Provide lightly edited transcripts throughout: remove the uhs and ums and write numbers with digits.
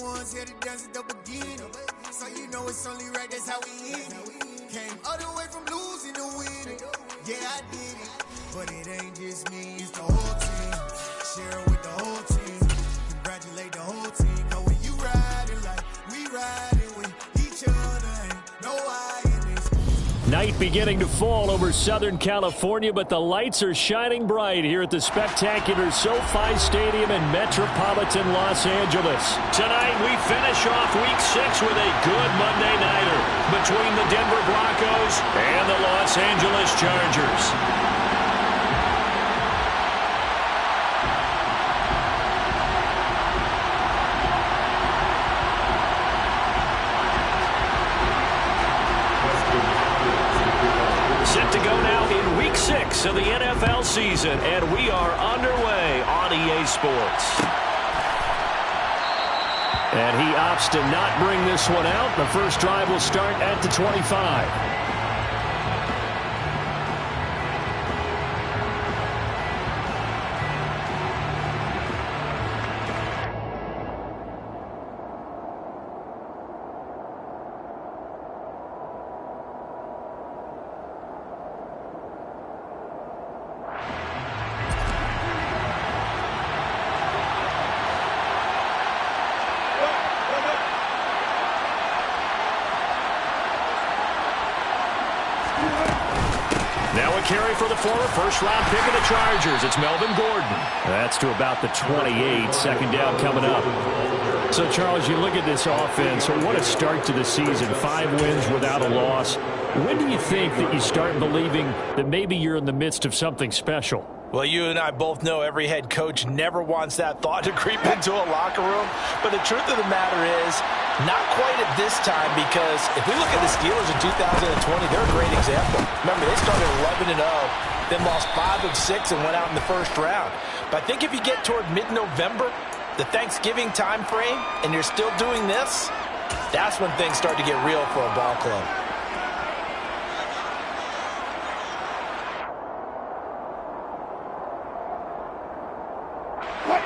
ones here to dance at the beginning. So you know it's only right, that's how we hit it. Came all the way from losing to winning. Yeah, I did it. But it ain't just me, it's the whole team. Share it with the whole team. Congratulate the whole team. Cause when you riding like we riding with each other, ain't no I in this. Night beginning to fall over Southern California, but the lights are shining bright here at the spectacular SoFi Stadium in metropolitan Los Angeles. Tonight we finish off Week 6 with a good Monday nighter between the Denver Broncos and the Los Angeles Chargers. Set to go now in Week 6 of the NFL season, and we are underway on EA Sports. And he opts to not bring this one out. The first drive will start at the 25. Now a carry for the former first-round pick of the Chargers. It's Melvin Gordon. That's to about the 28. Second down coming up. So, Charles, you look at this offense. What a start to the season. 5 wins without a loss. When do you think that you start believing that maybe you're in the midst of something special? Well, you and I both know every head coach never wants that thought to creep into a locker room. But the truth of the matter is, not quite at this time, because if we look at the Steelers in 2020, they're a great example. Remember, they started 11-0, then lost 5 of 6 and went out in the first round. But I think if you get toward mid-November, the Thanksgiving time frame, and you're still doing this, that's when things start to get real for a ball club.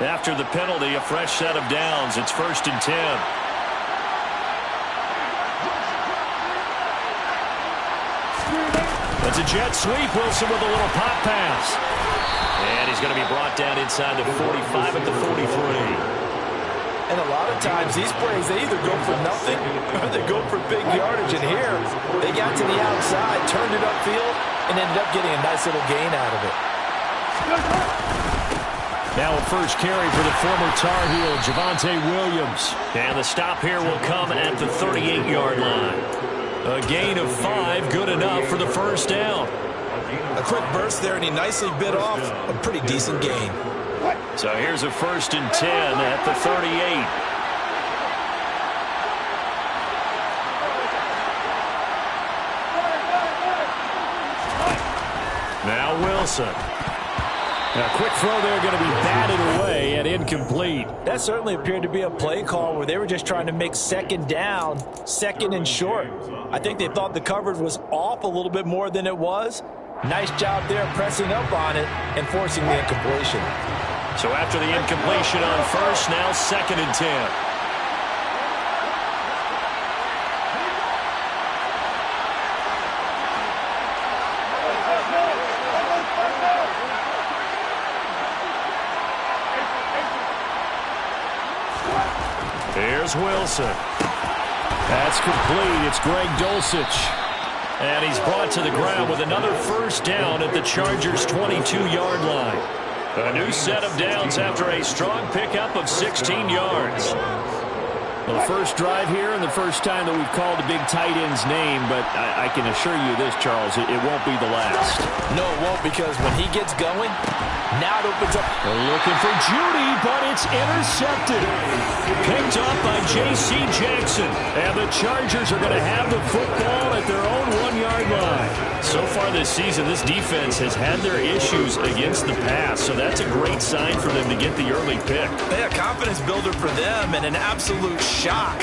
After the penalty, a fresh set of downs. It's 1st and 10. It's a jet sweep. Wilson with a little pop pass. And he's going to be brought down inside the 45 at the 43. And a lot of times, these plays, they either go for nothing or they go for big yardage. And here, they got to the outside, turned it upfield, and ended up getting a nice little gain out of it. Now a first carry for the former Tar Heel, Javonte Williams. And the stop here will come at the 38-yard line. A gain of 5, good enough for the first down. A quick burst there, and he nicely bit off a pretty decent gain. So here's a 1st and 10 at the 38. Now Wilson. A quick throw there, going to be batted away and incomplete. That certainly appeared to be a play call where they were just trying to make second down, second and short. I think they thought the coverage was off a little bit more than it was. Nice job there pressing up on it and forcing the incompletion. So after the incompletion on first, now 2nd and 10. Here's Wilson. That's complete. It's Greg Dulcich. And he's brought to the ground with another first down at the Chargers' 22-yard line. A new set of downs after a strong pickup of 16 yards. Well, the first drive here and the first time that we've called the big tight end's name, but I can assure you this, Charles, it won't be the last. No, it won't, because when he gets going, now it opens up. They're looking for Judy, but it's intercepted. Picked up by J.C. Jackson. And the Chargers are going to have the football at their own 1-yard line. So far this season, this defense has had their issues against the pass, so that's a great sign for them to get the early pick. Yeah, confidence builder for them, and an absolute shock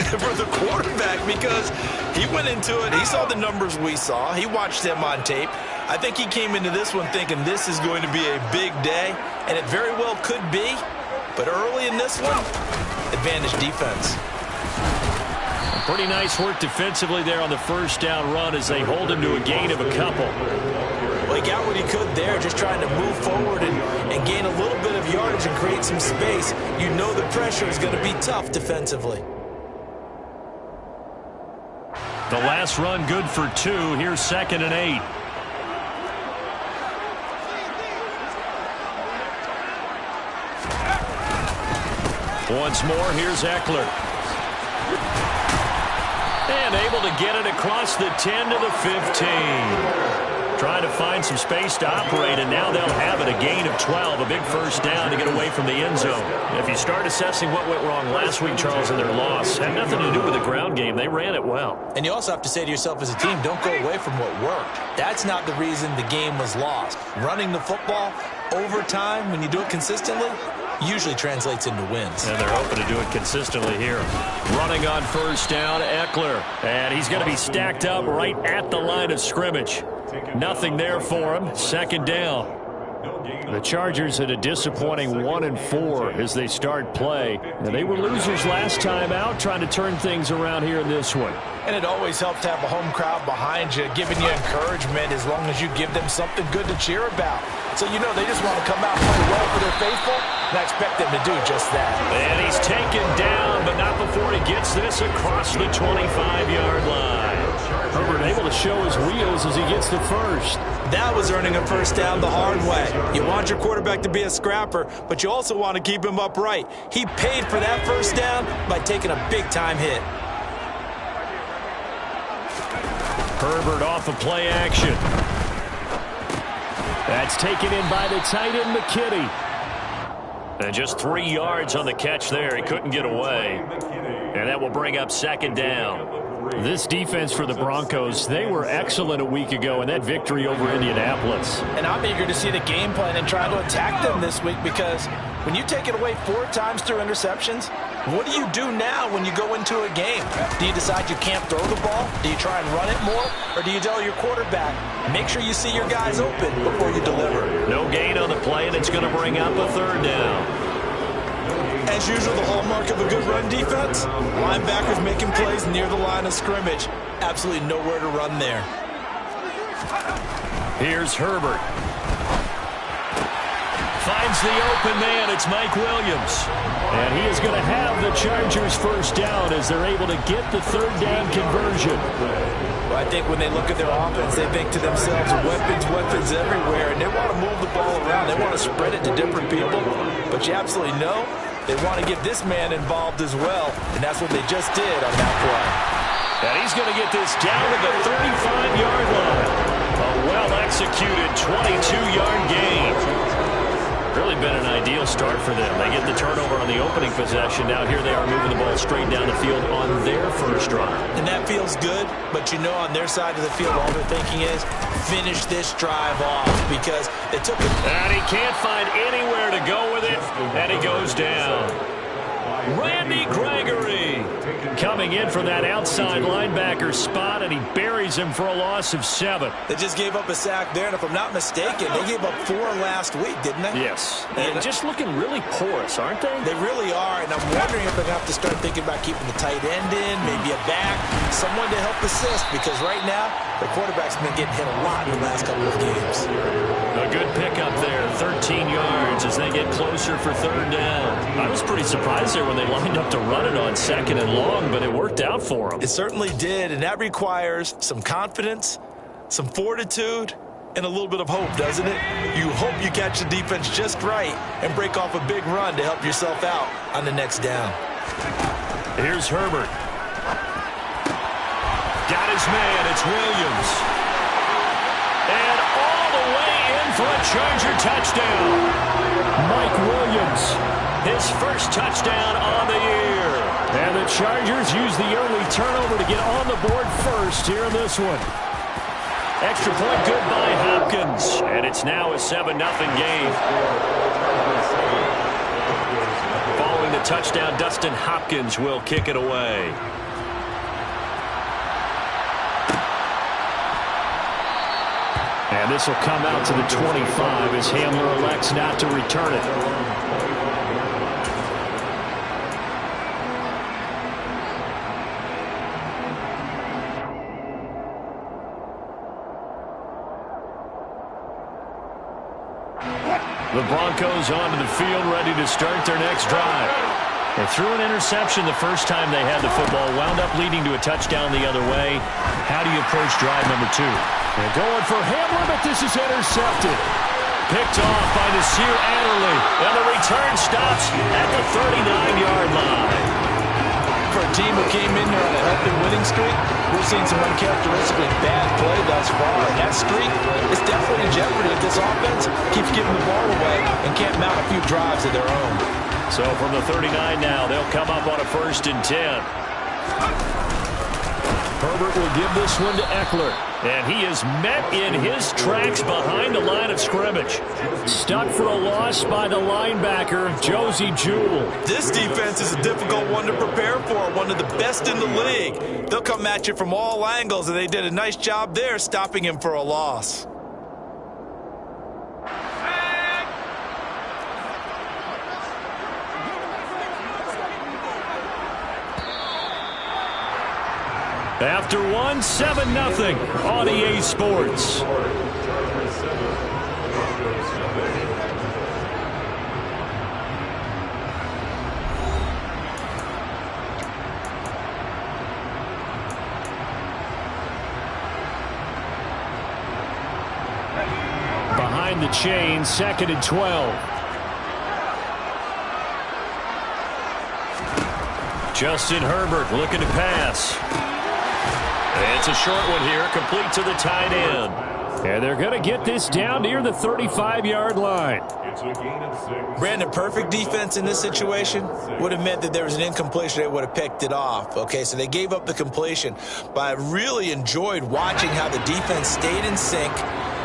for the quarterback, because he went into it, he saw the numbers we saw, he watched them on tape. I think he came into this one thinking this is going to be a big day, and it very well could be. But early in this one, advantage defense. Pretty nice work defensively there on the first down run as they hold him to a gain of a couple. Well, he got what he could there, just trying to move forward and gain a little bit of yardage and create some space. You know the pressure is going to be tough defensively. The last run good for 2. Here's 2nd and 8. Once more, here's Eckler. And able to get it across the 10 to the 15. Trying to find some space to operate, and now they'll have it. A gain of 12, a big first down to get away from the end zone. If you start assessing what went wrong last week, Charles, in their loss, had nothing to do with the ground game. They ran it well. And you also have to say to yourself as a team, don't go away from what worked. That's not the reason the game was lost. Running the football over time, when you do it consistently, usually translates into wins. And they're hoping to do it consistently here. Running on first down, Eckler. And he's going to be stacked up right at the line of scrimmage. Nothing there for him. 2nd down. The Chargers at a disappointing 1-4 as they start play. And they were losers last time out, trying to turn things around here in this one. And it always helps to have a home crowd behind you, giving you encouragement as long as you give them something good to cheer about. So you know they just want to come out and play well for their faithful, and I expect them to do just that. And he's taken down, but not before he gets this across the 25-yard line. Herbert able to show his wheels as he gets the first. That was earning a first down the hard way. You want your quarterback to be a scrapper, but you also want to keep him upright. He paid for that first down by taking a big-time hit. Herbert off of play action. That's taken in by the tight end, McKinney. And just 3 yards on the catch there. He couldn't get away. And that will bring up 2nd down. This defense for the Broncos, they were excellent a week ago in that victory over Indianapolis. And I'm eager to see the game plan and try to attack them this week, because when you take it away 4 times through interceptions, what do you do now when you go into a game? Do you decide you can't throw the ball? Do you try and run it more? Or do you tell your quarterback, make sure you see your guys open before you deliver? No gain on the play, and it's going to bring up a 3rd down. As usual, the hallmark of a good run defense, linebackers making plays near the line of scrimmage. Absolutely nowhere to run there. Here's Herbert. Finds the open man. It's Mike Williams. And he is going to have the Chargers first down as they're able to get the 3rd down conversion. Well, I think when they look at their offense, they think to themselves, weapons everywhere, and they want to move the ball around. They want to spread it to different people. But you absolutely know they want to get this man involved as well, and that's what they just did on that play. And he's going to get this down to the 35-yard line. A well-executed 22-yard gain. Really been an ideal start for them. They get the turnover on the opening possession. Now here they are moving the ball straight down the field on their first drive. And that feels good, but you know on their side of the field all they're thinking is finish this drive off, because they took it. And he can't find anywhere to go with it, and he goes down. Randy Gregory coming in from that outside linebacker spot, and he buries him for a loss of 7. They just gave up a sack there, and if I'm not mistaken, they gave up 4 last week, didn't they? Yes. And just looking really porous, aren't they? They really are, and I'm wondering if they're going to have to start thinking about keeping the tight end in, maybe a back, someone to help assist, because right now, the quarterback's been getting hit a lot in the last couple of games. A good pickup there, 13 yards as they get closer for 3rd down. I was pretty surprised there when they lined up to run it on 2nd and long, but it worked out for them. It certainly did, and that requires some confidence, some fortitude, and a little bit of hope, doesn't it? You hope you catch the defense just right and break off a big run to help yourself out on the next down. Here's Herbert. Got his man, it's Williams. And all the way in for a Charger touchdown. Mike Williams, his first touchdown on the year. And the Chargers use the early turnover to get on the board first here in this one. Extra point good by Hopkins. And it's now a 7-0 game. Following the touchdown, Dustin Hopkins will kick it away. And this will come out to the 25 as Hamler elects not to return it. The Broncos onto the field, ready to start their next drive. They threw an interception the first time they had the football, wound up leading to a touchdown the other way. How do you approach drive number 2? They're going for Hamler, but this is intercepted. Picked off by Nasir Adderley, and the return stops at the 39-yard line. For a team who came in there on a healthy winning streak, we're seeing some uncharacteristically bad play thus far. And that streak is definitely in jeopardy if this offense keeps giving the ball away and can't mount a few drives of their own. So from the 39 now, they'll come up on a 1st and 10. Herbert will give this one to Eckler. And he is met in his tracks behind the line of scrimmage. Stuck for a loss by the linebacker, Josie Jewell. This defense is a difficult one to prepare for, one of the best in the league. They'll come at you from all angles, and they did a nice job there stopping him for a loss. After 1, 7-0 on EA Sports. Behind the chain, 2nd and 12. Justin Herbert looking to pass. It's a short one here, complete to the tight end. And they're going to get this down near the 35-yard line. Brandon, perfect defense in this situation would have meant that there was an incompletion. They would have picked it off. Okay, so they gave up the completion. But I really enjoyed watching how the defense stayed in sync,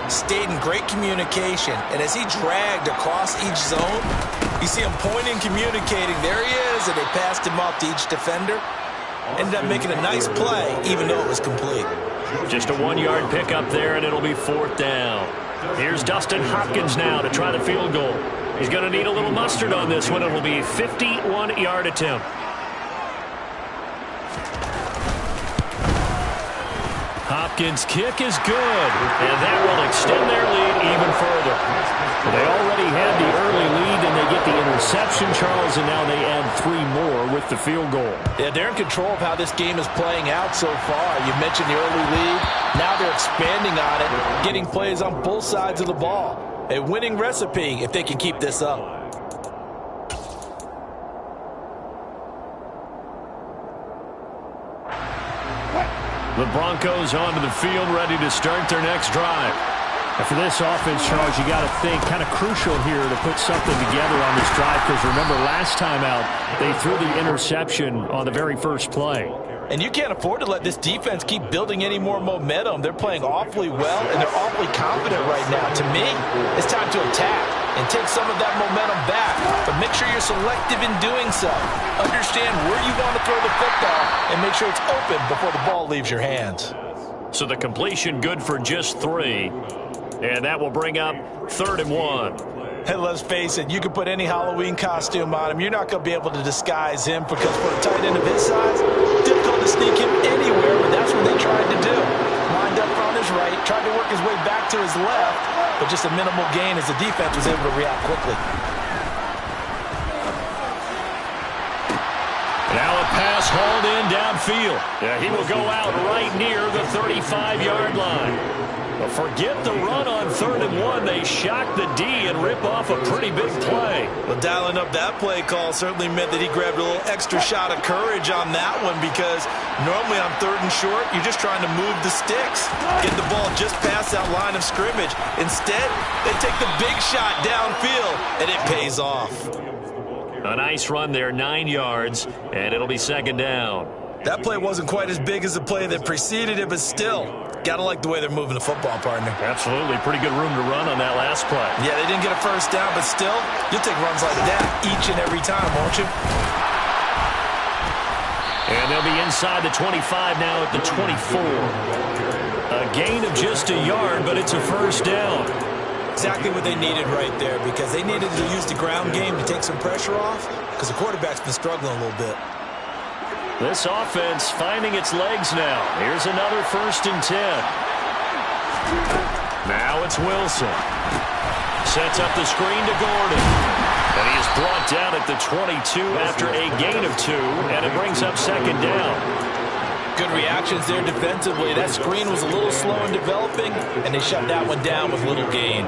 stayed in great communication. And as he dragged across each zone, you see him pointing, communicating. There he is, and they passed him off to each defender. Ended up making a nice play, even though it was complete. Just a 1-yard pickup there, and it'll be 4th down. Here's Dustin Hopkins now to try the field goal. He's going to need a little mustard on this one. It'll be a 51-yard attempt. Hopkins' kick is good, and that will extend their lead even further. They already had the early lead, and they get the interception, Charles, and now they add 3 more with the field goal. Yeah, they're in control of how this game is playing out so far. You mentioned the early lead. Now they're expanding on it, getting plays on both sides of the ball. A winning recipe if they can keep this up. The Broncos onto the field, ready to start their next drive. And for this offense, Charles, you got to think kind of crucial here to put something together on this drive, because remember last time out, they threw the interception on the very first play. And you can't afford to let this defense keep building any more momentum. They're playing awfully well, and they're awfully confident right now. To me, it's time to attack and take some of that momentum back. But make sure you're selective in doing so. Understand where you want to throw the football and make sure it's open before the ball leaves your hands. So the completion good for just 3. And that will bring up 3rd and 1. Hey, let's face it, you can put any Halloween costume on him. You're not going to be able to disguise him, because for a tight end of his size, difficult to sneak him anywhere, but that's what they tried to do. Lined up on his right, tried to work his way back to his left, but just a minimal gain as the defense was able to react quickly. Now a pass hauled in downfield. Yeah, he will go out right near the 35-yard line. But forget the run on 3rd and 1. They shock the D and rip off a pretty big play. Well, dialing up that play call certainly meant that he grabbed a little extra shot of courage on that one, because normally on 3rd and short, you're just trying to move the sticks, get the ball just past that line of scrimmage. Instead, they take the big shot downfield, and it pays off. A nice run there, 9 yards, and it'll be 2nd down. That play wasn't quite as big as the play that preceded it, but still, gotta like the way they're moving the football, partner. Absolutely. Pretty good room to run on that last play. Yeah, they didn't get a first down, but still, you'll take runs like that each and every time, won't you? And they'll be inside the 25 now at the 24. A gain of just a yard, but it's a 1st down. Exactly what they needed right there, because they needed to use the ground game to take some pressure off, because the quarterback's been struggling a little bit. This offense finding its legs now. Here's another 1st and 10. Now it's Wilson. Sets up the screen to Gordon. And he is brought down at the 22 after a gain of 2, and it brings up second down. Good reactions there defensively. That screen was a little slow in developing, and they shut that one down with little gain.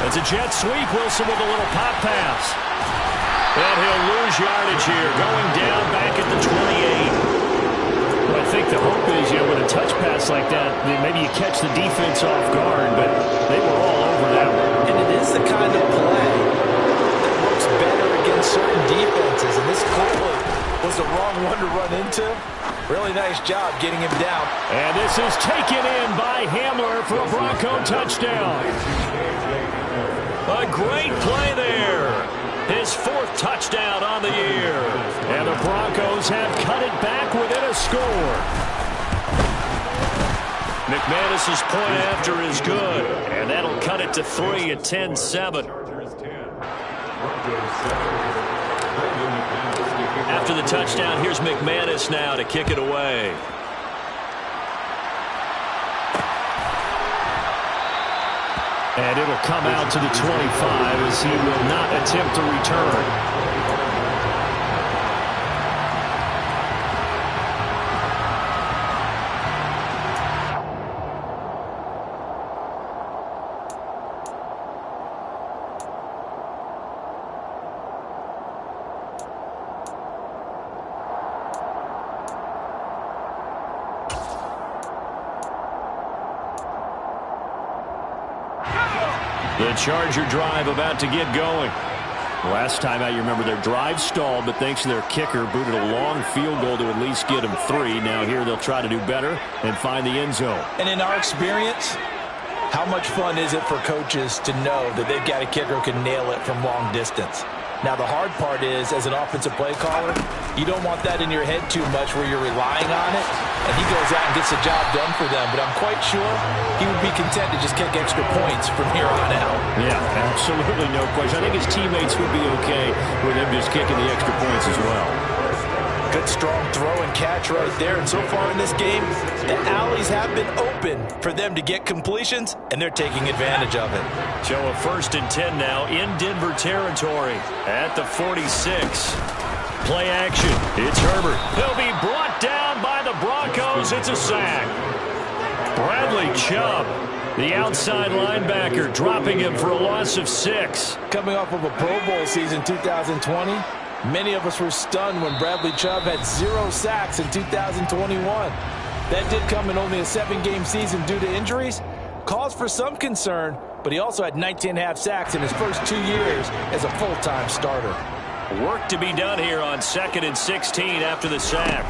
It's a jet sweep. Wilson with a little pop pass. And he'll lose yardage here, going down back at the 28. Well, I think the hope is, with a touch pass like that, maybe you catch the defense off guard, but they were all over that one. And it is the kind of play that works better against certain defenses, and this clearly was the wrong one to run into. Really nice job getting him down. And this is taken in by Hamler for a Bronco touchdown. A great play there. His 4th touchdown on the year. And the Broncos have cut it back within a score. McManus's point after is good. And that'll cut it to 3 at 10-7. After the touchdown, here's McManus now to kick it away. And it'll come out to the 25 as he will not attempt to return. The Charger drive about to get going. Last time out, you remember their drive stalled, but thanks to their kicker, booted a long field goal to at least get them 3. Now here they'll try to do better and find the end zone. And in our experience, how much fun is it for coaches to know that they've got a kicker who can nail it from long distance? Now, the hard part is, as an offensive play caller, you don't want that in your head too much where you're relying on it, and he goes out and gets the job done for them. But I'm quite sure he would be content to just kick extra points from here on out. Yeah, absolutely no question. I think his teammates would be okay with him just kicking the extra points as well. Good strong throw and catch right there. And so far in this game, the alleys have been open for them to get completions, and they're taking advantage of it. So a 1st and 10 now in Denver territory at the 46. Play action. It's Herbert. He'll be brought down by the Broncos. It's a sack. Bradley Chubb, the outside linebacker, dropping him for a loss of 6. Coming off of a Pro Bowl season 2020, many of us were stunned when Bradley Chubb had 0 sacks in 2021. That did come in only a 7-game season due to injuries. Cause for some concern, but he also had 19.5 sacks in his first 2 years as a full-time starter. Work to be done here on 2nd and 16 after the sack.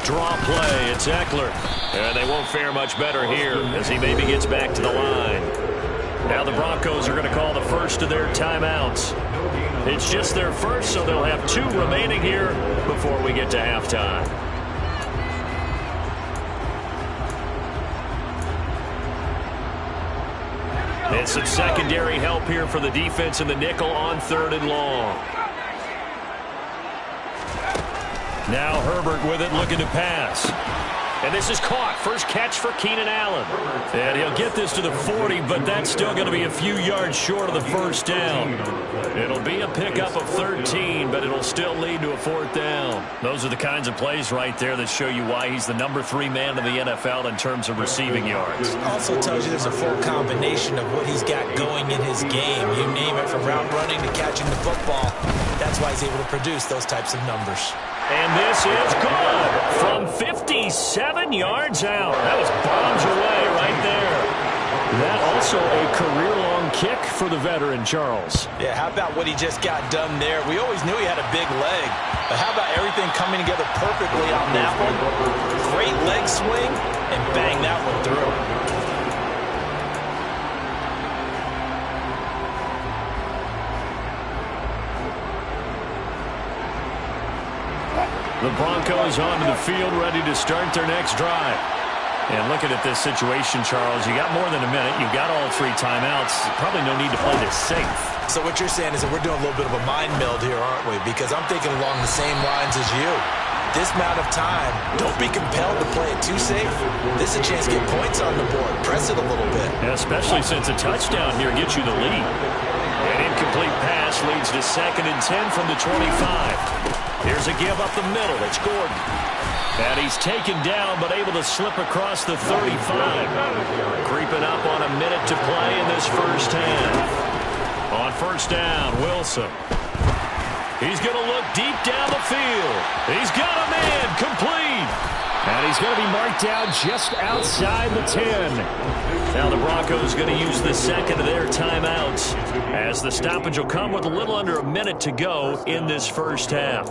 Draw play, it's Eckler. And they won't fare much better here as he maybe gets back to the line. Now the Broncos are going to call the first of their timeouts. It's just their first, so they'll have 2 remaining here before we get to halftime. And some secondary help here for the defense in the nickel on 3rd and long. Now Herbert with it, looking to pass. And this is caught. First catch for Keenan Allen. And he'll get this to the 40, but that's still going to be a few yards short of the first down. It'll be a pickup of 13, but it'll still lead to a 4th down. Those are the kinds of plays right there that show you why he's the number 3 man in the NFL in terms of receiving yards. Also tells you there's a full combination of what he's got going in his game. You name it, from route running to catching the football. That's why he's able to produce those types of numbers. And this is good from 57 yards out. That was bombs away right there. That also a career-long kick for the veteran, Charles. Yeah, how about what he just got done there? We always knew he had a big leg, but how about everything coming together perfectly on that one? Great leg swing, and bang that one through. The Broncos onto the field, ready to start their next drive. And looking at this situation, Charles, you got more than a minute. You've got all 3 timeouts. Probably no need to play this safe. So what you're saying is that we're doing a little bit of a mind meld here, aren't we? Because I'm thinking along the same lines as you. This amount of time, don't be compelled to play it too safe. This is a chance to get points on the board. Press it a little bit. Yeah, especially since a touchdown here gets you the lead. An incomplete pass leads to 2nd and 10 from the 25. Here's a give up the middle. It's Gordon. And he's taken down, but able to slip across the 35. Creeping up on a minute to play in this first half. On first down, Wilson. He's going to look deep down the field. He's got a man complete. And he's going to be marked down just outside the 10. Now the Broncos going to use the second of their timeouts, as the stoppage will come with a little under a minute to go in this first half.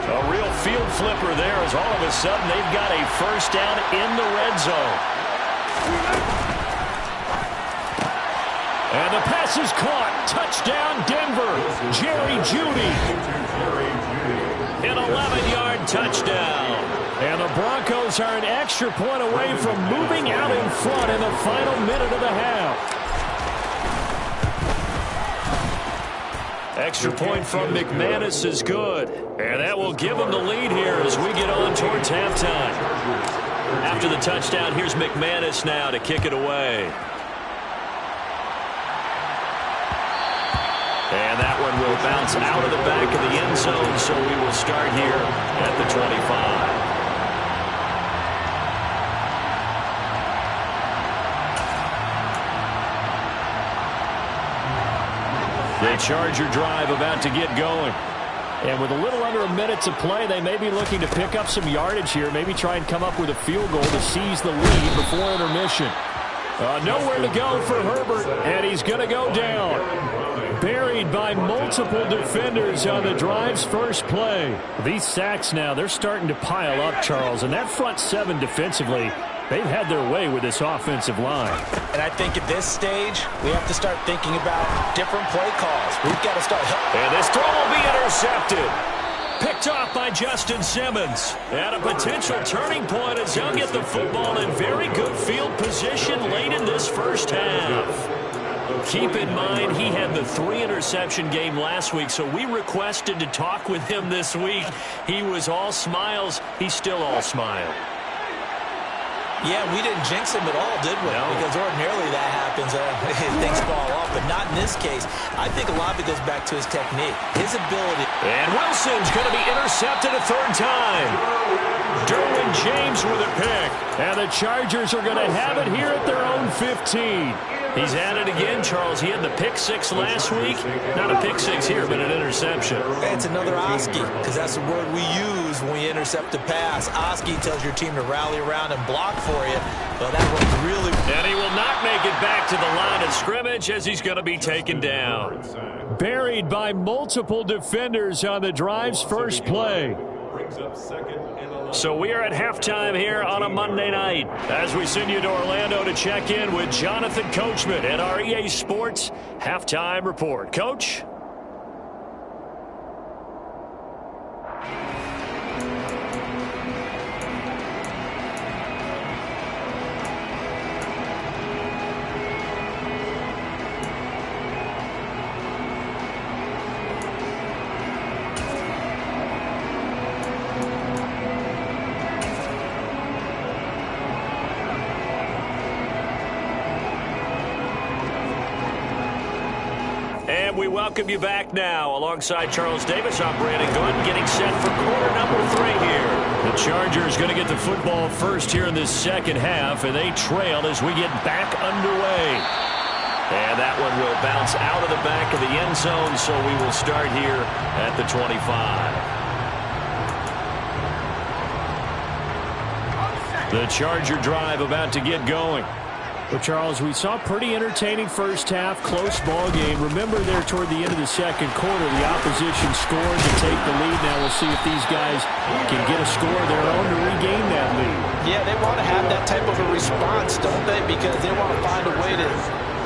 A real field flipper there, as all of a sudden they've got a first down in the red zone. And the pass is caught. Touchdown, Denver. Jerry Jeudy. An 11-yard touchdown. And the Broncos are an extra point away from moving out in front in the final minute of the half. Extra point from McManus is good. And that will give them the lead here as we get on towards halftime. After the touchdown, here's McManus now to kick it away. And that one will bounce out of the back of the end zone, so we will start here at the 25. The Charger drive about to get going. And with a little under a minute to play, they may be looking to pick up some yardage here, maybe try and come up with a field goal to seize the lead before intermission. Nowhere to go for Herbert, and he's going to go down. Buried by multiple defenders on the drive's first play. These sacks now, they're starting to pile up, Charles, and that front 7 defensively, they've had their way with this offensive line. And I think at this stage, we have to start thinking about different play calls. We've got to start. And this throw will be intercepted. Picked off by Justin Simmons. And a potential turning point as he'll get the football in very good field position late in this first half. Keep in mind, he had the 3-interception game last week, so we requested to talk with him this week. He was all smiles. He's still all smile. Yeah, we didn't jinx him at all, did we? No. Because ordinarily that happens. Things fall off, but not in this case. I think a lot of it goes back to his technique, his ability. And Wilson's going to be intercepted a 3rd time. Derwin James with a pick. And the Chargers are going to have it here at their own 15. He's at it again, Charles. He had the pick 6 last week. Not a pick 6 here, but an interception. It's another Oski, because that's the word we use when we intercept a pass. Oski tells your team to rally around and block for you. But that one's really... And he will not make it back to the line of scrimmage as he's going to be taken down. Buried by multiple defenders on the drive's first play. So we are at halftime here on a Monday night as we send you to Orlando to check in with Jonathan Coachman at our EA Sports Halftime Report. Coach? We welcome you back now. Alongside Charles Davis, I'm Brandon Gunn, getting set for quarter number 3 here. The Chargers going to get the football first here in this second half, and they trail as we get back underway. And that one will bounce out of the back of the end zone, so we will start here at the 25. The Charger drive about to get going. Well, Charles, we saw a pretty entertaining first half, close ball game. Remember there toward the end of the second quarter, the opposition scored to take the lead. Now we'll see if these guys can get a score of their own to regain that lead. Yeah, they want to have that type of a response, don't they? Because they want to find a way to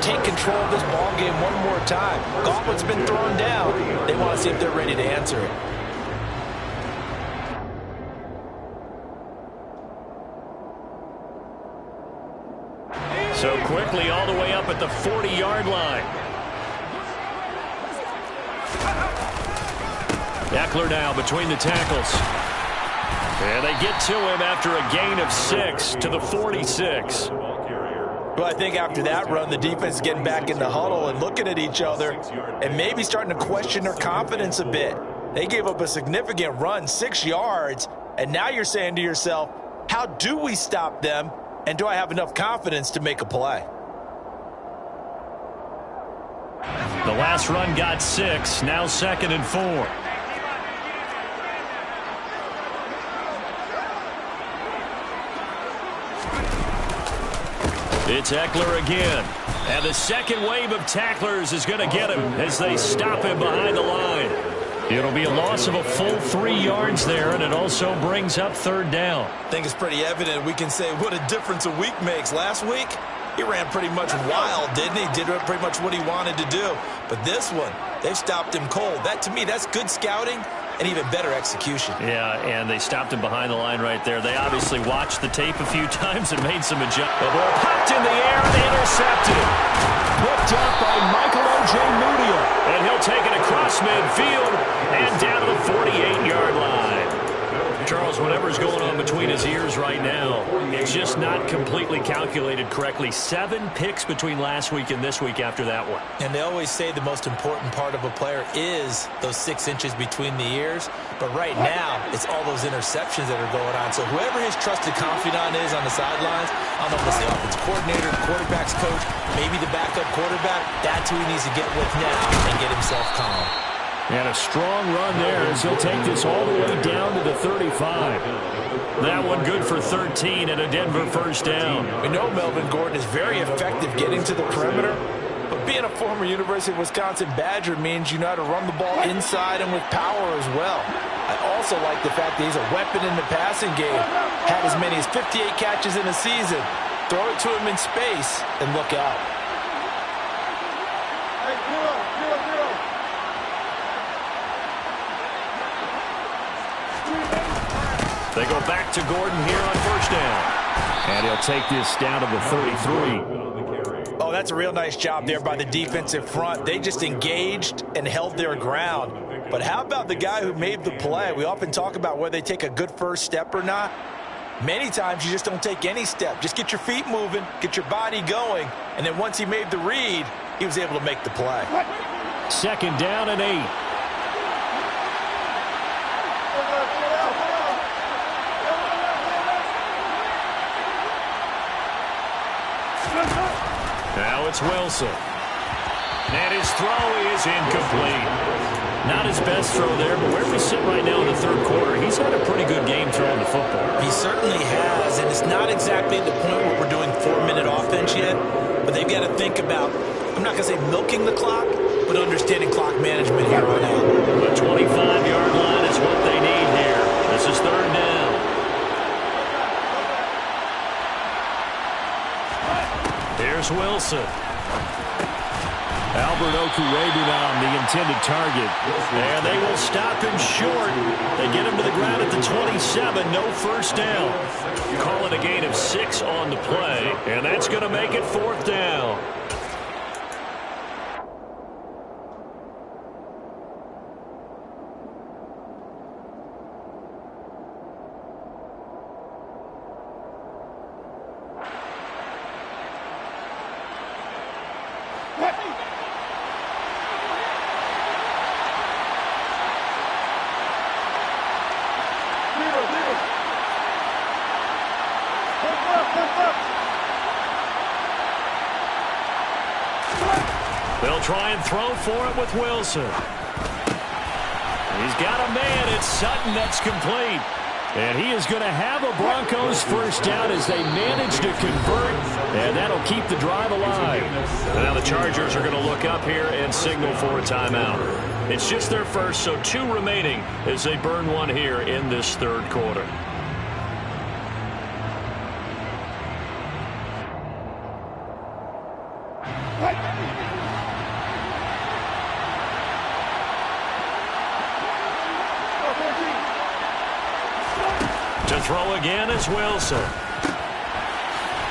take control of this ball game one more time. Gauntlet's been thrown down. They want to see if they're ready to answer it. So quickly all the way up at the 40-yard line. Eckler now between the tackles. And they get to him after a gain of 6 to the 46. Well, I think after that run, the defense is getting back in the huddle and looking at each other and maybe starting to question their confidence a bit. They gave up a significant run, 6 yards, and now you're saying to yourself, how do we stop them, and do I have enough confidence to make a play? The last run got 6, now 2nd and 4. It's Eckler again. And the second wave of tacklers is going to get him as they stop him behind the line. It'll be a loss of a full 3 yards there, and it also brings up 3rd down. I think it's pretty evident. We can say what a difference a week makes. Last week, he ran pretty much wild, didn't he? Did pretty much what he wanted to do. But this one, they've stopped him cold. That, to me, that's good scouting and even better execution. Yeah, and they stopped him behind the line right there. They obviously watched the tape a few times and made some adjustments. The ball popped in the air and intercepted. Picked up by Michael Ojemudia. And he'll take it across midfield and down to the 48-yard line. Charles, whatever's going on between his ears right now, it's just not completely calculated correctly. 7 picks between last week and this week after that one. And they always say the most important part of a player is those 6 inches between the ears. But right now, it's all those interceptions that are going on. So whoever his trusted confidant is on the sidelines, I don't know if it's the offense coordinator, the quarterback's coach, maybe the backup quarterback, that's who he needs to get with now and get himself calm. And a strong run there as he'll take this all the way down to the 35. That one good for 13 and a Denver 1st down. We know Melvin Gordon is very effective getting to the perimeter, but being a former University of Wisconsin Badger means you know how to run the ball inside and with power as well. I also like the fact that he's a weapon in the passing game. Had as many as 58 catches in a season. Throw it to him in space and look out. They go back to Gordon here on 1st down. And he'll take this down to the 33. Oh, that's a real nice job there by the defensive front. They just engaged and held their ground. But how about the guy who made the play? We often talk about whether they take a good first step or not. Many times you just don't take any step. Just get your feet moving, get your body going, and then once he made the read, he was able to make the play. 2nd down and 8. Now it's Wilson. And his throw is incomplete. Not his best throw there, but where we sit right now in the 3rd quarter, he's had a pretty good game throwing the football. He certainly has, and it's not exactly at the point where we're doing 4-minute offense yet, but they've got to think about, I'm not going to say milking the clock, but understanding clock management here on out. The 25-yard line is what they need here. This is 3rd down. Here's Wilson. Albert Okwuegbunam, the intended target. And they will stop him short. They get him to the ground at the 27. No 1st down. Call it a gain of 6 on the play. And that's going to make it 4th down. They'll try and throw for it with Wilson. He's got a man. It's Sutton that's complete. And he is going to have a Broncos 1st down as they manage to convert. And that'll keep the drive alive. And now the Chargers are going to look up here and signal for a timeout. It's just their first, so 2 remaining as they burn one here in this 3rd quarter. To throw again is Wilson.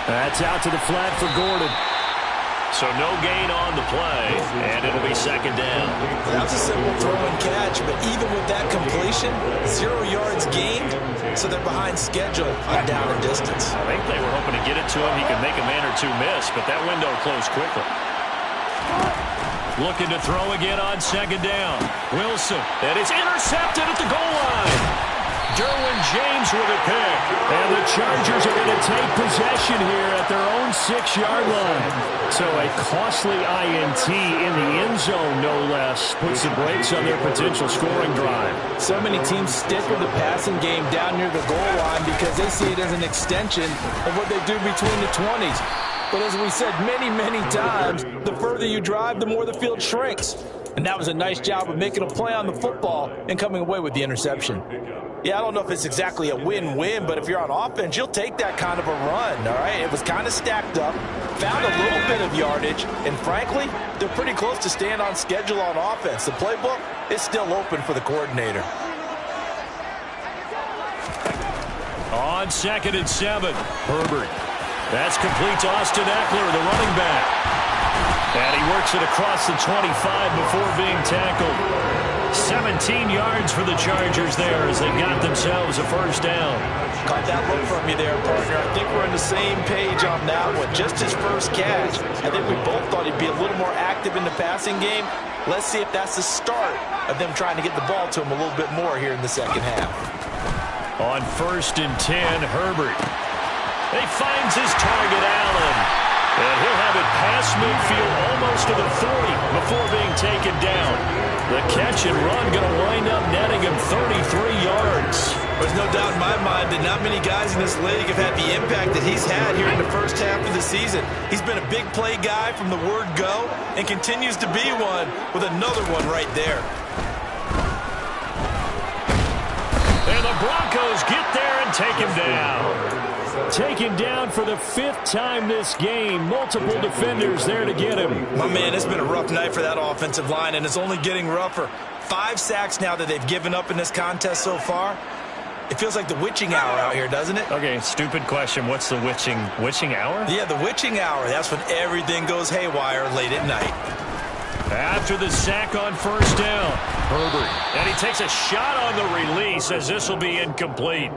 That's out to the flat for Gordon. So no gain on the play, and it'll be second down. That was a simple throw and catch, but even with that completion, 0 yards gained, so they're behind schedule on down and distance. I think they were hoping to get it to him. He could make a man or two miss, but that window closed quickly. Looking to throw again on second down. Wilson, and it's intercepted at the goal line. Derwin James with a pick. And the Chargers are going to take possession here at their own 6-yard line. So a costly INT in the end zone, no less, puts the brakes on their potential scoring drive. So many teams stick with the passing game down near the goal line because they see it as an extension of what they do between the 20s. But as we said many, many times, the further you drive, the more the field shrinks. And that was a nice job of making a play on the football and coming away with the interception. Yeah, I don't know if it's exactly a win-win, but if you're on offense, you'll take that kind of a run, all right? It was kind of stacked up, found a little bit of yardage, and frankly, they're pretty close to staying on schedule on offense. The playbook is still open for the coordinator. On 2nd and 7, Herbert. That's complete to Austin Eckler, the running back. And he works it across the 25 before being tackled. 17 yards for the Chargers there as they got themselves a first down. Caught that look from you there, partner. I think we're on the same page on that one. Just his first catch. I think we both thought he'd be a little more active in the passing game. Let's see if that's the start of them trying to get the ball to him a little bit more here in the second half. On 1st and 10, Herbert. He finds his target, Allen. And he'll have it past midfield almost to the 40 before being taken down. The catch and run going to wind up netting him 33 yards. There's no doubt in my mind that not many guys in this league have had the impact that he's had here in the first half of the season. He's been a big play guy from the word go and continues to be one with another one right there. And the Broncos get there and take him down. Taken down for the 5th time this game. Multiple defenders there to get him. My man, it's been a rough night for that offensive line, and it's only getting rougher. 5 sacks now that they've given up in this contest so far. It feels like the witching hour out here, doesn't it? Okay, stupid question. What's the witching hour? Yeah, the witching hour. That's when everything goes haywire late at night. After the sack on first down, Herbert. And he takes a shot on the release as this will be incomplete.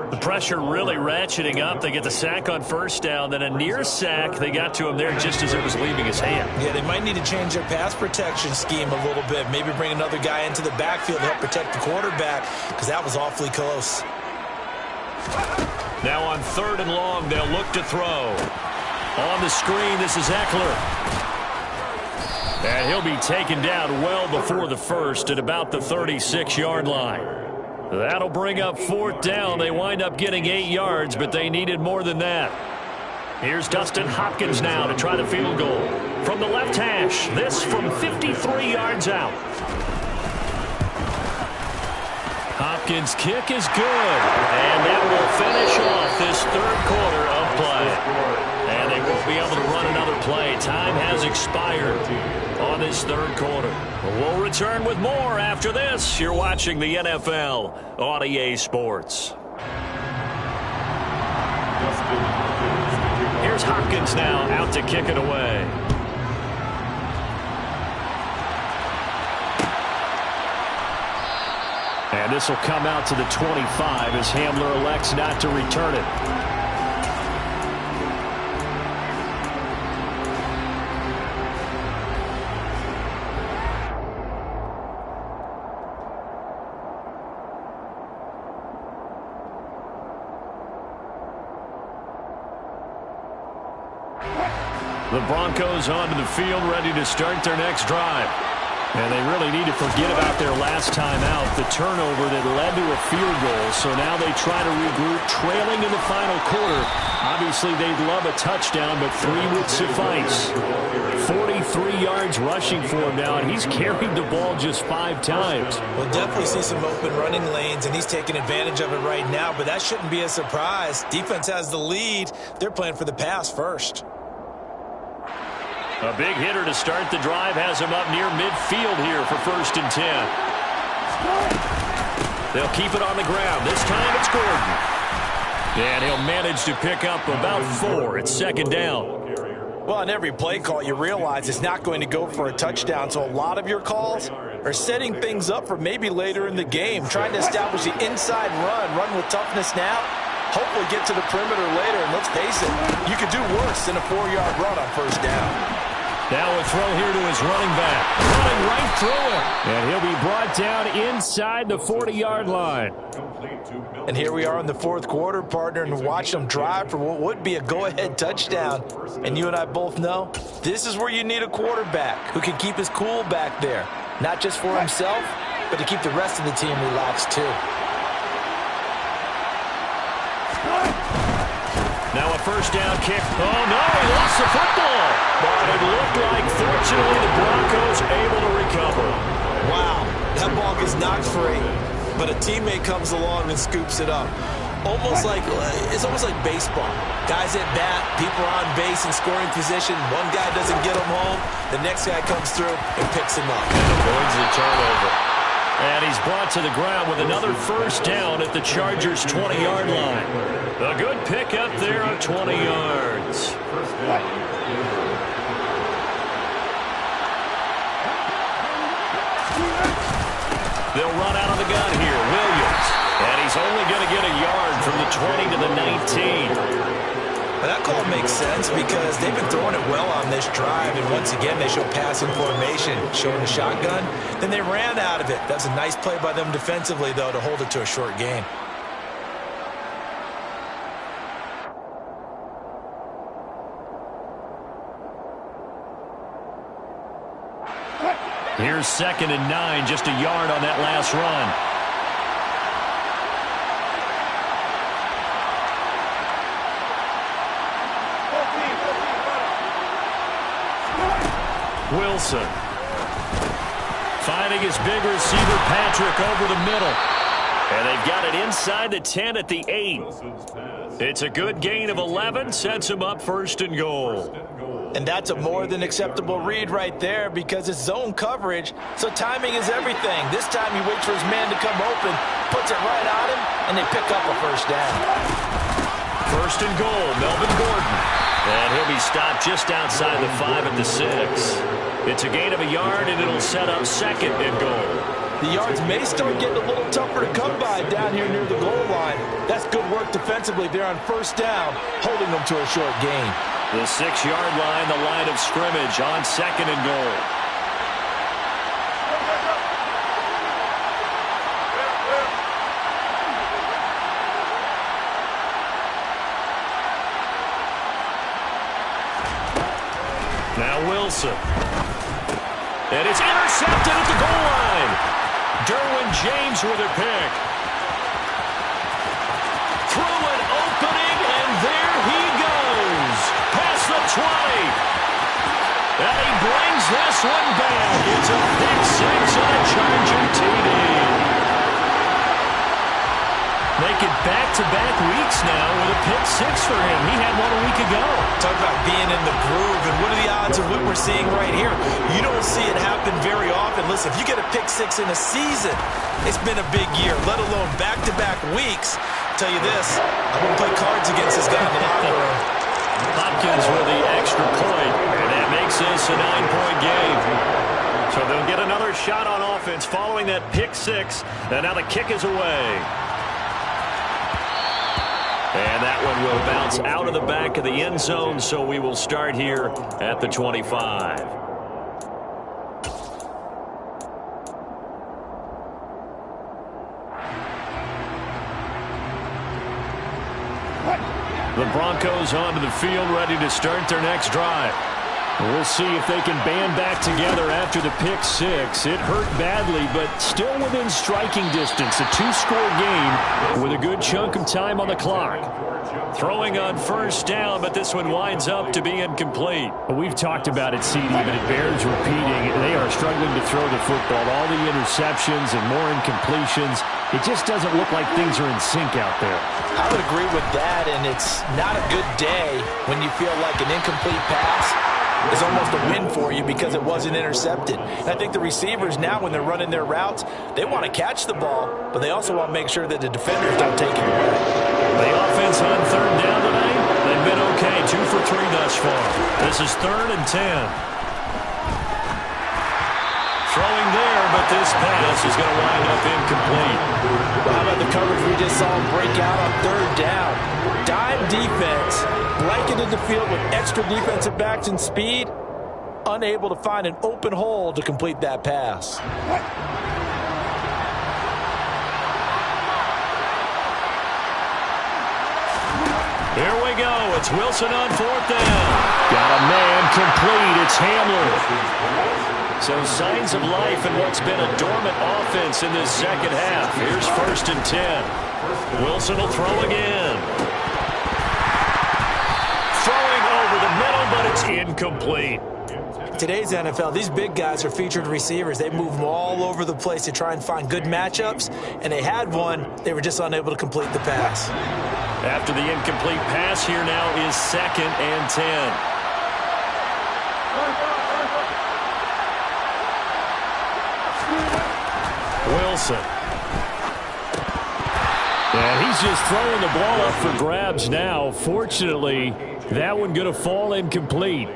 The pressure really ratcheting up. They get the sack on first down, then a near sack. They got to him there just as it was leaving his hand. Yeah, they might need to change their pass protection scheme a little bit. Maybe bring another guy into the backfield to help protect the quarterback because that was awfully close. Now on 3rd and long, they'll look to throw. On the screen, this is Eckler. And he'll be taken down well before the first at about the 36-yard line. That'll bring up 4th down. They wind up getting 8 yards, but they needed more than that. Here's Dustin Hopkins now to try the field goal. From the left hash, this from 53 yards out. Hopkins' kick is good. And that will finish off this 3rd quarter of play. And they won't be able to run another play. Time has expired on this 3rd quarter. We'll return with more after this. You're watching the NFL on EA Sports. Here's Hopkins now out to kick it away. And this will come out to the 25 as Hamler elects not to return it. The Broncos onto the field, ready to start their next drive. And they really need to forget about their last time out, the turnover that led to a field goal. So now they try to regroup, trailing in the final quarter. Obviously, they'd love a touchdown, but 3 would suffice. 43 yards rushing for him now, and he's carried the ball just 5 times. We'll definitely see some open running lanes, and he's taking advantage of it right now, but that shouldn't be a surprise. Defense has the lead. They're playing for the pass first. A big hitter to start the drive has him up near midfield here for 1st and 10. They'll keep it on the ground. This time it's Gordon. And he'll manage to pick up about 4. It's 2nd down. Well, on every play call, you realize it's not going to go for a touchdown, so a lot of your calls are setting things up for maybe later in the game, trying to establish the inside run with toughness now, hopefully get to the perimeter later, and let's face it, you could do worse than a 4-yard run on 1st down. Now a throw here to his running back. Running right through him. And he'll be brought down inside the 40-yard line. And here we are in the 4th quarter, partner, and watch them drive for what would be a go-ahead touchdown. And you and I both know this is where you need a quarterback who can keep his cool back there. Not just for himself, but to keep the rest of the team relaxed too. Now a 1st down kick. Oh, no, he lost the football. But it looked like, fortunately, the Broncos able to recover. Wow, that ball gets knocked free, but a teammate comes along and scoops it up. It's almost like baseball. Guys at bat, people are on base in scoring position. One guy doesn't get him home. The next guy comes through and picks him up. And avoids the turnover. And he's brought to the ground with another 1st down at the Chargers' 20-yard line. A good pickup there of 20 yards. They'll run out of the gun here. Williams. And he's only going to get a yard from the 20 to the 19. Well, that call makes sense because they've been throwing it well on this drive, and once again they show passing formation, showing the shotgun. Then they ran out of it. That's a nice play by them defensively, though, to hold it to a short gain. Here's 2nd and 9, just a yard on that last run. Wilson. Finding his big receiver, Patrick, over the middle. And they've got it inside the 10 at the 8. It's a good gain of 11, sets him up 1st and goal. And that's a more than acceptable read right there because it's zone coverage, so timing is everything. This time he waits for his man to come open, puts it right on him, and they pick up a 1st down. 1st and goal, Melvin Gordon. And he'll be stopped just outside the 5 at the 6. It's a gain of a yard, and it'll set up 2nd and goal. The yards may start getting a little tougher to come by down here near the goal line. That's good work defensively there on 1st down, holding them to a short gain. The 6-yard line, the line of scrimmage on 2nd and goal. Now Wilson. And it's intercepted at the goal line. Derwin James with a pick. Through an opening, and there he goes. Past the 20. And he brings this one back. It's a pick 6 on a Charger TD. Make it back-to-back weeks now with a pick 6 for him. He had one a week ago. Talk about being in the groove, and what are the odds of what we're seeing right here? You don't see it happen very often. Listen, if you get a pick 6 in a season, it's been a big year, let alone back-to-back weeks. I'll tell you this, I wouldn't play cards against this guy in the locker room. Hopkins with the extra point, and that makes this a 9-point game. So they'll get another shot on offense following that pick 6, and now the kick is away. And that one will bounce out of the back of the end zone, so we will start here at the 25. The Broncos onto the field, ready to start their next drive. We'll see if they can band back together after the pick 6. It hurt badly, but still within striking distance. A 2-score game with a good chunk of time on the clock. Throwing on 1st down, but this one winds up to be incomplete. We've talked about it, CD, but it bears repeating. They are struggling to throw the football. All the interceptions and more incompletions. It just doesn't look like things are in sync out there. I would agree with that, and it's not a good day when you feel like an incomplete pass is almost a win for you because it wasn't intercepted. And I think the receivers now, when they're running their routes, they want to catch the ball, but they also want to make sure that the defenders don't take it away. The offense on third down tonight, they've been okay, 2 for 3 thus far. This is 3rd and 10. Throwing there, but this pass is going to wind up incomplete. How about the coverage we just saw him break out on 3rd down? Dime defense, blanketed the field with extra defensive backs and speed, unable to find an open hole to complete that pass. Here we go. It's Wilson on 4th down. Got a man complete. It's Hamler. So signs of life in what's been a dormant offense in this second half. Here's 1st and 10. Wilson will throw again. Throwing over the middle, but it's incomplete. Today's NFL, these big guys are featured receivers. They move them all over the place to try and find good matchups, and they had one. They were just unable to complete the pass. After the incomplete pass, here now is 2nd and 10. Wilson. And he's just throwing the ball up for grabs now. Fortunately, that one going to fall incomplete.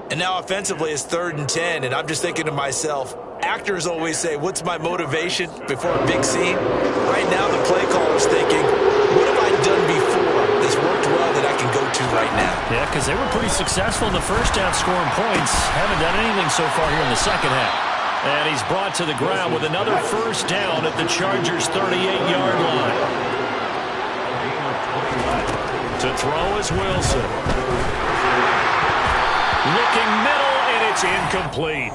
And now offensively it's 3rd and 10, and I'm just thinking to myself, actors always say, what's my motivation before a big scene? Right now the play caller's thinking, what have I done before that's worked well that I can go to right now? Yeah, because they were pretty successful in the first half scoring points. Haven't done anything so far here in the second half. And he's brought to the ground with another 1st down at the Chargers' 38-yard line. To throw is Wilson. Looking middle, and it's incomplete.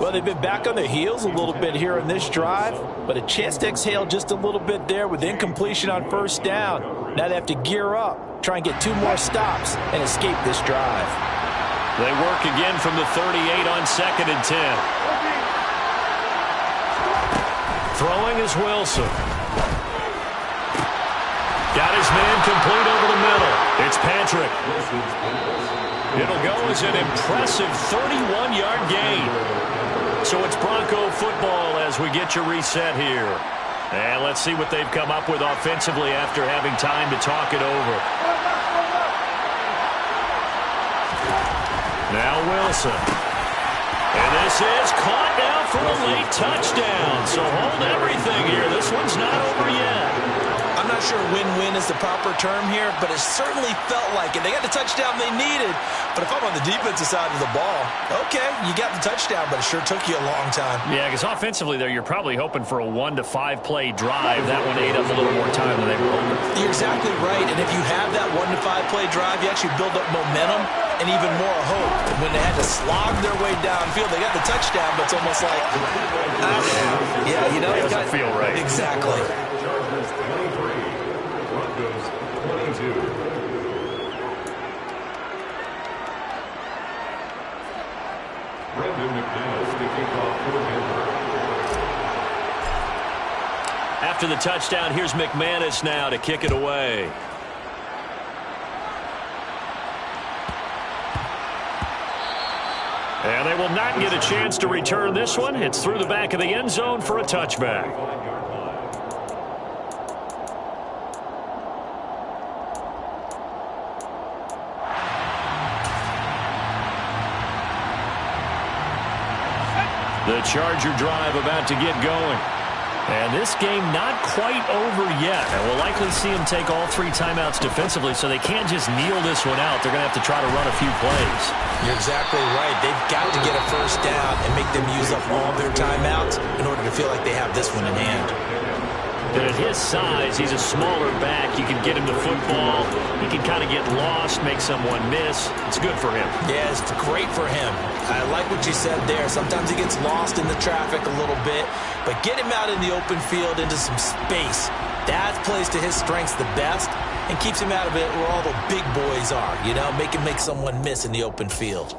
Well, they've been back on their heels a little bit here in this drive, but a chance to exhale just a little bit there with incompletion on 1st down. Now they have to gear up, try and get 2 more stops, and escape this drive. They work again from the 38 on 2nd and 10. Throwing is Wilson. Got his man complete over the middle. It's Patrick. It'll go as an impressive 31-yard gain. So it's Bronco football as we get your reset here. And let's see what they've come up with offensively after having time to talk it over. Now Wilson. And this is caught now for a late touchdown. So hold everything here. This one's not over yet. I'm not sure win-win is the proper term here, but it certainly felt like it. They got the touchdown they needed, but if I'm on the defensive side of the ball, okay, you got the touchdown, but it sure took you a long time. Yeah, because offensively there, you're probably hoping for a 1 to 5 play drive. That one ate up a little more time than they were hoping. You're exactly right, and if you have that 1 to 5 play drive, you actually build up momentum and even more hope. When they had to slog their way downfield, they got the touchdown, but it's almost like, yeah, you know, it doesn't feel right. Exactly. After the touchdown, here's McManus now to kick it away. And they will not get a chance to return this one. It's through the back of the end zone for a touchback. The Charger drive about to get going. And this game not quite over yet. And we'll likely see them take all 3 timeouts defensively, so they can't just kneel this one out. They're going to have to try to run a few plays. You're exactly right. They've got to get a 1st down and make them use up all their timeouts in order to feel like they have this one in hand. And at his size, he's a smaller back. You can get him the football. He can kind of get lost, make someone miss. It's good for him. Yeah, it's great for him. I like what you said there. Sometimes he gets lost in the traffic a little bit, but get him out in the open field into some space. That plays to his strengths the best and keeps him out of it where all the big boys are, you know, make him make someone miss in the open field.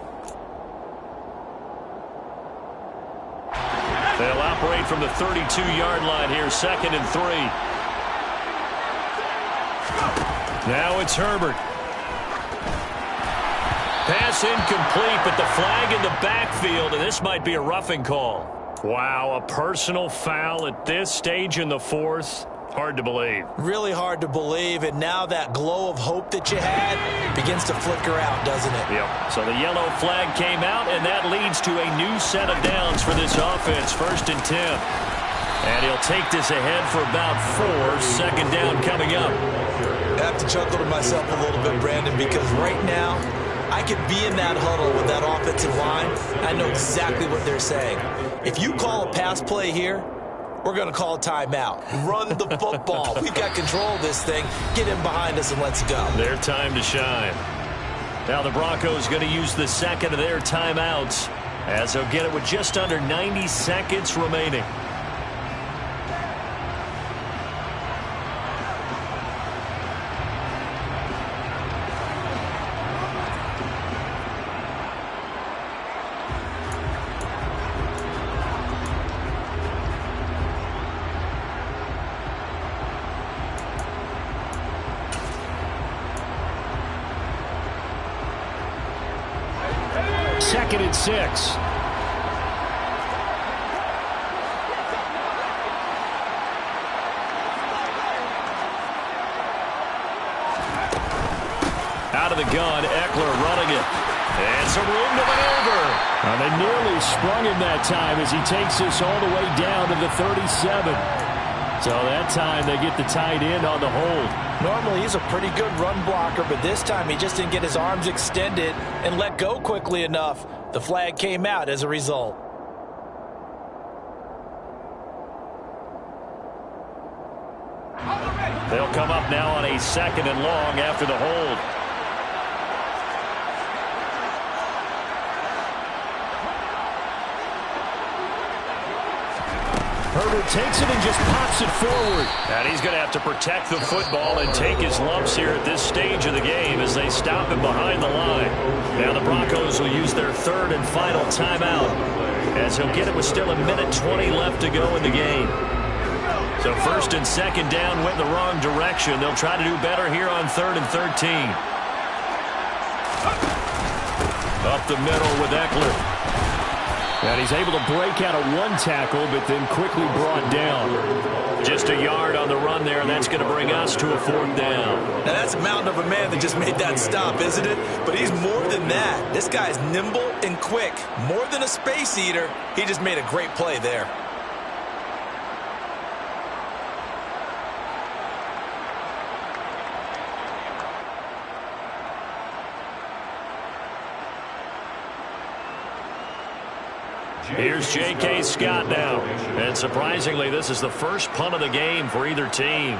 They'll operate from the 32-yard line here, 2nd and 3. Now it's Herbert. Pass incomplete, but the flag in the backfield, and this might be a roughing call. Wow, a personal foul at this stage in the fourth. Hard to believe. Really hard to believe, and now that glow of hope that you had begins to flicker out, doesn't it? Yep. So the yellow flag came out, and that leads to a new set of downs for this offense. 1st and 10. And he'll take this ahead for about 4. 2nd down coming up. I have to chuckle to myself a little bit, Brandon, because right now I could be in that huddle with that offensive line. I know exactly what they're saying. If you call a pass play here, we're going to call a timeout. Run the football. We've got control of this thing. Get him behind us and let's go. Their time to shine. Now the Broncos going to use the second of their timeouts as they'll get it with just under 90 seconds remaining. Second and 6. Out of the gun, Eckler running it. And some room to maneuver. They nearly sprung him that time as he takes this all the way down to the 37. So that time they get the tight end on the hold. Normally he's a pretty good run blocker, but this time he just didn't get his arms extended and let go quickly enough. The flag came out as a result. They'll come up now on a 2nd and long after the hold. Herbert takes it and just pops it forward. And he's going to have to protect the football and take his lumps here at this stage of the game as they stop him behind the line. Now the Broncos will use their 3rd and final timeout as he'll get it with still 1:20 left to go in the game. So 1st and 2nd down went in the wrong direction. They'll try to do better here on 3rd and 13. Up the middle with Eckler. And he's able to break out of one tackle, but then quickly brought down. Just a yard on the run there, and that's going to bring us to a 4th down. Now that's a mountain of a man that just made that stop, isn't it? But he's more than that. This guy's nimble and quick. More than a space eater. He just made a great play there. Here's J.K. Scott now. And surprisingly, this is the first punt of the game for either team.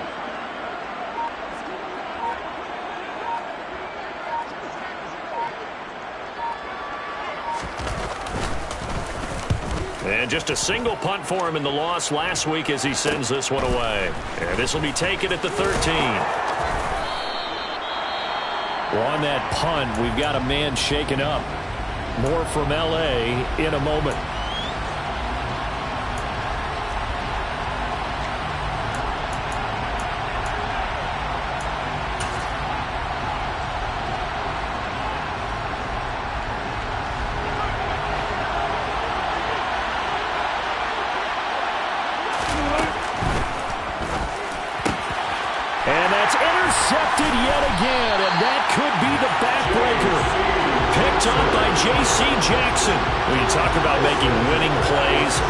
And just a single punt for him in the loss last week as he sends this one away. And this will be taken at the 13. Well, on that punt, we've got a man shaken up. More from L.A. in a moment. And that's intercepted yet again, and that could be the backbreaker. Picked up by J.C. Jackson. When you talk about making winning plays,